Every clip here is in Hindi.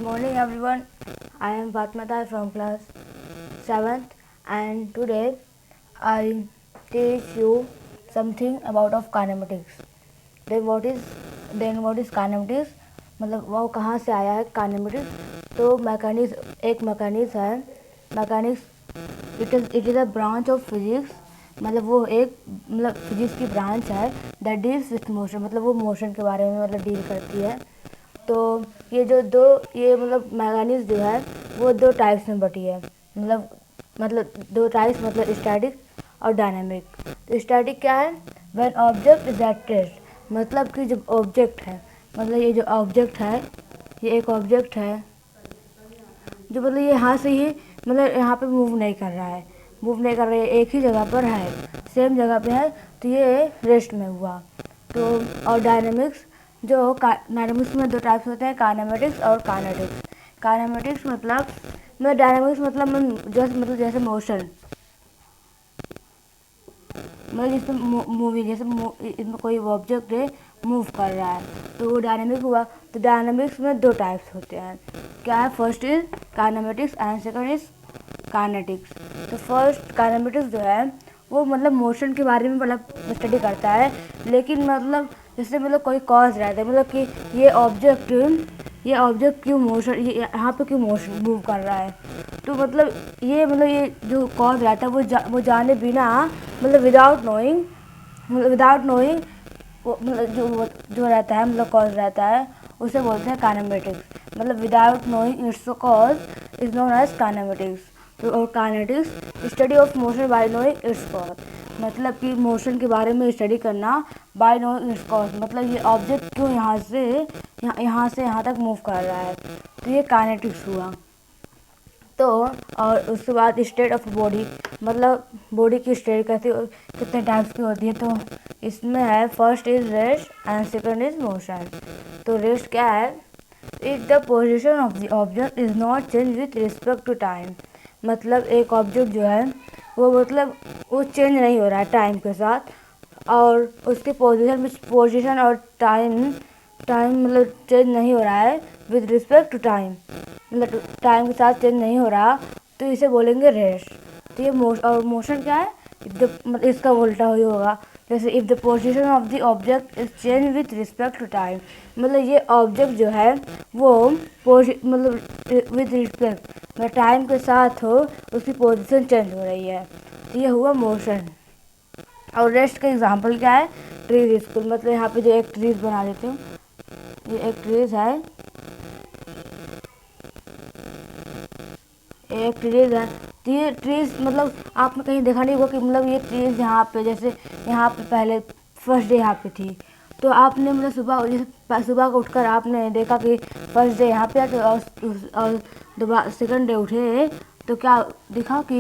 morning everyone. I am Fatmata from class 7th and today I teach you something about of kinematics. Then what is kinematics? मतलब वो कहाँ से आया है kinematics? तो मैकेनिक्स एक मैकेनिक्स है. Mechanics it is a branch of physics. मतलब वो एक फिजिक्स की ब्रांच है दैट डील्स विथ मोशन. मतलब वो मोशन के बारे में डील करती है. तो ये मैकेनिक्स जो है वो दो टाइप्स में बटी है. मतलब दो टाइप्स मतलब स्टैटिक और डायनामिक. तो स्टैटिक क्या है? When object is at rest. मतलब कि जब ऑब्जेक्ट है, मतलब ये जो ऑब्जेक्ट है, ये एक ऑब्जेक्ट है जो ये यहाँ से ही यहाँ पे मूव नहीं कर रहा है. एक ही जगह पर है, सेम जगह पे है. तो ये रेस्ट में हुआ. तो और डायनामिक्स में दो टाइप्स होते हैं, काइनेमेटिक्स और काइनेटिक्स. काइनेमेटिक्स डायनामिक्स जैसे मोशन, जिसमें मूविंग, इसमें कोई ऑब्जेक्ट है मूव कर रहा है तो वो डायनामिक हुआ. तो डायनामिक्स में दो टाइप्स होते हैं. क्या है? First is kinematics and second is kinetics. तो फर्स्ट काइनेमेटिक्स जो है वो मोशन के बारे में स्टडी करता है. लेकिन जैसे कोई कॉज रहता है, कि ये ऑब्जेक्ट क्यों मोशन, ये यहाँ पे क्यों मोशन मूव कर रहा है. तो ये जो कॉज रहता है वो जाने बिना विदाउट नोइंग जो रहता है कॉज रहता है उसे बोलते हैं kinematics. Without knowing its cause is known as kinematics. तो और kinetics study of motion by knowing its cause. कि मोशन के बारे में स्टडी करना बाय नोइंग इट्स कॉज. ये ऑब्जेक्ट क्यों यहाँ से यहाँ तक मूव कर रहा है. तो ये काइनेटिक्स हुआ. तो और उसके बाद स्टेट ऑफ बॉडी, बॉडी की स्टेट कितने टाइप्स की होती है. तो इसमें है first is rest and second is motion. तो रेस्ट क्या है? If the position of the object is not change with respect to time. एक ऑब्जेक्ट जो है वो चेंज नहीं हो रहा है टाइम के साथ, और उसकी पोजीशन और टाइम चेंज नहीं हो रहा है with respect to time. Time के साथ चेंज नहीं हो रहा तो इसे बोलेंगे रेस्ट. तो ये मोशन क्या है? इसका उल्टा ही होगा. जैसे if the position of the object is change with respect to time. ये ऑब्जेक्ट जो है वो विथ रिस्पेक्ट टाइम के साथ हो, उसकी पोजीशन चेंज हो रही है. तो ये हुआ मोशन. और रेस्ट का एग्जांपल क्या है? Trees school. यहाँ पे जो एक ट्रीज बना देती हूँ, ये एक ट्रीज है, एक ट्रीज है. तो ये ट्रीज आपने कहीं देखा नहीं होगा कि ये ट्रीज यहाँ पे, जैसे यहाँ पे पहले फर्स्ट डे यहाँ पे थी. तो आपने सुबह को उठकर आपने देखा कि फर्स्ट डे यहाँ पे है. और दोबारा सेकंड डे उठे तो क्या दिखा कि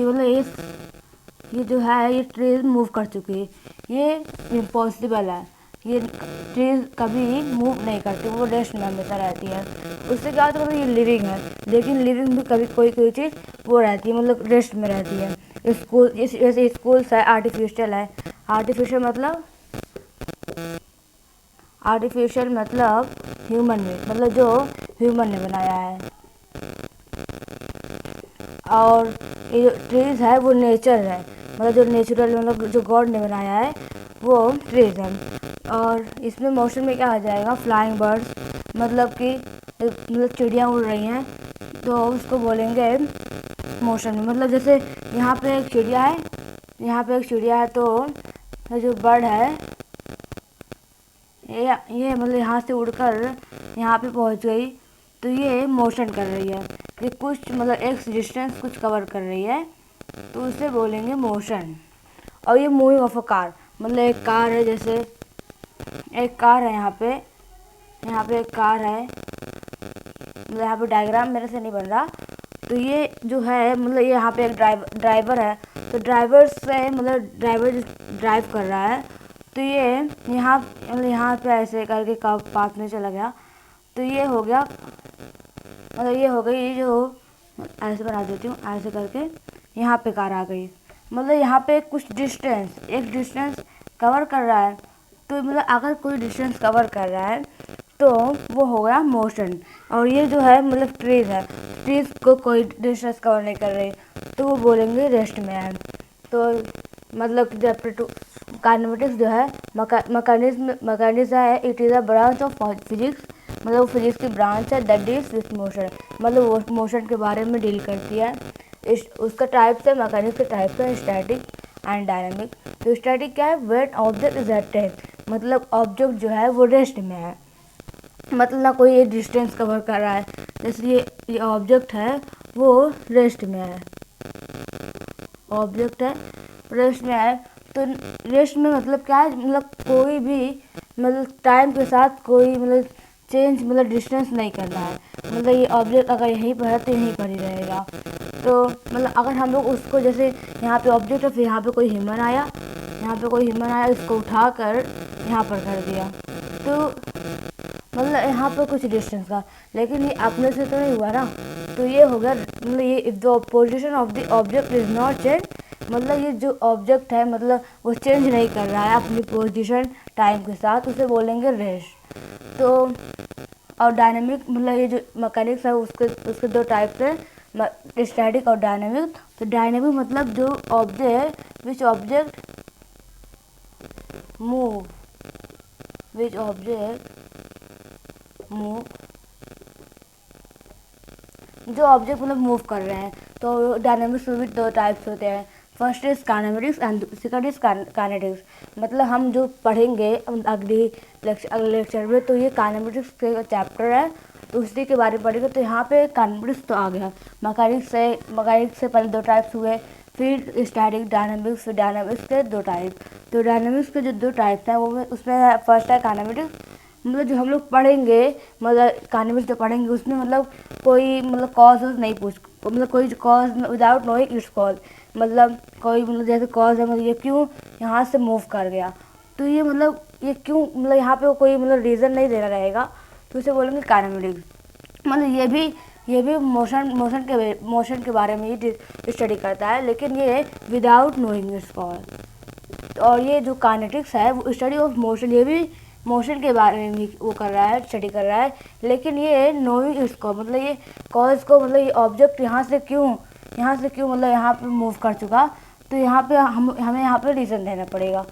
ये जो है ये ट्रीज मूव कर चुकी है. ये इम्पॉसिबल है. ये ट्रीज कभी मूव नहीं करती, वो रेस्ट में हमेशा रहती है. उससे क्या होता है ये लिविंग है, लेकिन लिविंग भी कभी कोई चीज़ वो रहती है रेस्ट में रहती है. जैसे स्कूल्स है आर्टिफिशियल है. आर्टिफिशियल ह्यूमन में, जो ह्यूमन ने बनाया है. और ये जो ट्रीज है वो नेचर है, जो नेचुरल जो गॉड ने बनाया है वो ट्रीज है. और इसमें मोशन में क्या आ जाएगा? फ्लाइंग बर्ड्स, कि चिड़िया उड़ रही हैं तो उसको बोलेंगे मोशन में. जैसे यहाँ पे एक चिड़िया है, तो जो बर्ड है ये यहाँ से उड़कर यहाँ पे पहुँच गई तो ये मोशन कर रही है. ये कुछ एक डिस्टेंस कुछ कवर कर रही है तो उसे बोलेंगे मोशन. और ये मूविंग ऑफ अ कार, एक कार है, जैसे एक कार है यहाँ पे एक कार है. यहाँ पे डायग्राम मेरे से नहीं बन रहा. तो ये जो है ये यहाँ पे एक ड्राइवर है. तो ड्राइवर से ड्राइवर ड्राइव कर रहा है. तो ये यहाँ पे ऐसे करके पाथ में चला गया. तो ये हो गया, ये हो गई, जो ऐसे बना देती हूँ, ऐसे करके यहाँ पे कार आ गई. यहाँ पे कुछ डिस्टेंस कवर कर रहा है. तो अगर कोई डिस्टेंस कवर कर रहा है तो वो हो गया मोशन. और ये जो है मतलब ट्रीज है, ट्रीज को कोई डिस्टेंस कवर नहीं कर रही, तो वो बोलेंगे रेस्ट में है। तो मतलब चैप्टर 2 काइनेमेटिक्स जो है मैकेनिज्म है, it is a branch of physics, मतलब फिजिक्स की ब्रांच है दैट डील्स विथ मोशन, मतलब वो मोशन के बारे में डील करती है। उसका टाइप्स है, मैकेनिक्स के टाइप्स है स्टैटिक एंड डायनामिक। तो स्टैटिक क्या है, when object is at rest, मतलब ऑब्जेक्ट जो है वो रेस्ट में है, मतलब ना कोई ये डिस्टेंस कवर कर रहा है, इसलिए ये ऑब्जेक्ट है वो रेस्ट में है, ऑब्जेक्ट है रेस्ट में है। तो रेस्ट में मतलब क्या है, मतलब कोई भी मतलब टाइम के साथ कोई मतलब चेंज मतलब डिस्टेंस नहीं कर रहा है, मतलब ये ऑब्जेक्ट अगर यहीं पर है तो यहीं पर ही रहेगा। तो मतलब अगर हम लोग उसको जैसे यहाँ पे ऑब्जेक्ट है, फिर यहाँ पे कोई ह्यूमन आया, यहाँ पे कोई ह्यूमन आया, इसको उठाकर यहाँ पर कर दिया, तो मतलब यहाँ पर कुछ डिस्टेंस का, लेकिन ये अपने से तो नहीं हुआ ना, तो ये हो गया मतलब ये if the position of the object is not change, मतलब ये जो ऑब्जेक्ट है मतलब वो चेंज नहीं कर रहा है अपनी पोजीशन टाइम के साथ, उसे बोलेंगे रेस्ट। तो और डायनेमिक मतलब ये जो मैकेनिक्स है उसके दो टाइप्स हैं, स्टैटिक और डायनेमिक। तो डायनेमिक मतलब जो object which object move, which object move, जो ऑब्जेक्ट मतलब मूव कर रहे हैं। तो डायनेमिक्स में भी दो टाइप्स होते हैं, first is kinematics and second is kinetics. मतलब हम जो पढ़ेंगे अगले लेक्चर में, तो ये काइनेमेटिक्स के चैप्टर है, तो उसी के बारे में पढ़ेंगे। तो यहाँ पे काइनेमेटिक्स तो आ गया, मैकेनिक्स से पहले दो टाइप्स हुए, फिर स्टैटिक, डायनेमिक्स, फिर डायनेमिक्स के दो टाइप। तो डायनेमिक्स के जो दो टाइप्स हैं वो उसमें फर्स्ट है काइनेमेटिक्स, मतलब जो हम लोग पढ़ेंगे मतलब काइनेमेटिक्स जो पढ़ेंगे उसमें मतलब कोई मतलब कॉज नहीं मतलब कोई cause without knowing its cause, मतलब कोई मतलब जैसे कॉज है मतलब ये क्यों यहाँ से मूव कर गया, तो ये मतलब ये क्यों मतलब यहाँ पे कोई मतलब रीज़न नहीं देना रहेगा, तो इसे बोलेंगे काइनेमेटिक्स। मतलब ये भी मोशन के बारे में ही स्टडी करता है, लेकिन ये विदाउट नोइंग इट्स कॉज। और ये जो काइनेटिक्स है वो स्टडी ऑफ मोशन, ये भी मोशन के बारे में भी वो कर रहा है, स्टडी कर रहा है, लेकिन ये नोइंग इसको मतलब ये कॉज को, मतलब ये ऑब्जेक्ट यहाँ से क्यों मतलब यहाँ पे मूव कर चुका, तो यहाँ पे हमें यहाँ पे रीज़न देना पड़ेगा।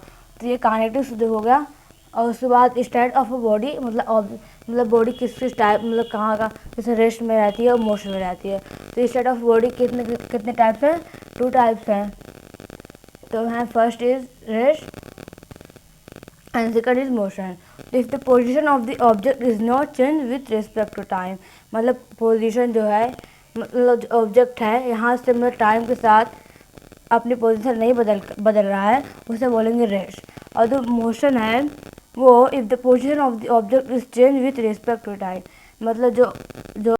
तो ये काइनेटिक्स हो गया। और उसके बाद स्टेट ऑफ अ बॉडी, मतलब बॉडी किस टाइप मतलब कहाँ का, जैसे रेस्ट में रहती है और मोशन में रहती है। तो स्टेट ऑफ बॉडी कितने टाइप्स हैं, 2 टाइप्स हैं। तो है first is rest and second is motion. If the position of the object is not changed with respect to time, मतलब पोजीशन जो है मतलब ऑब्जेक्ट है यहाँ से मतलब टाइम के साथ अपनी पोजीशन नहीं बदल रहा है, उसे बोलेंगे रेस्ट। और जो मोशन है वो if the position of the object is change with respect to time, मतलब जो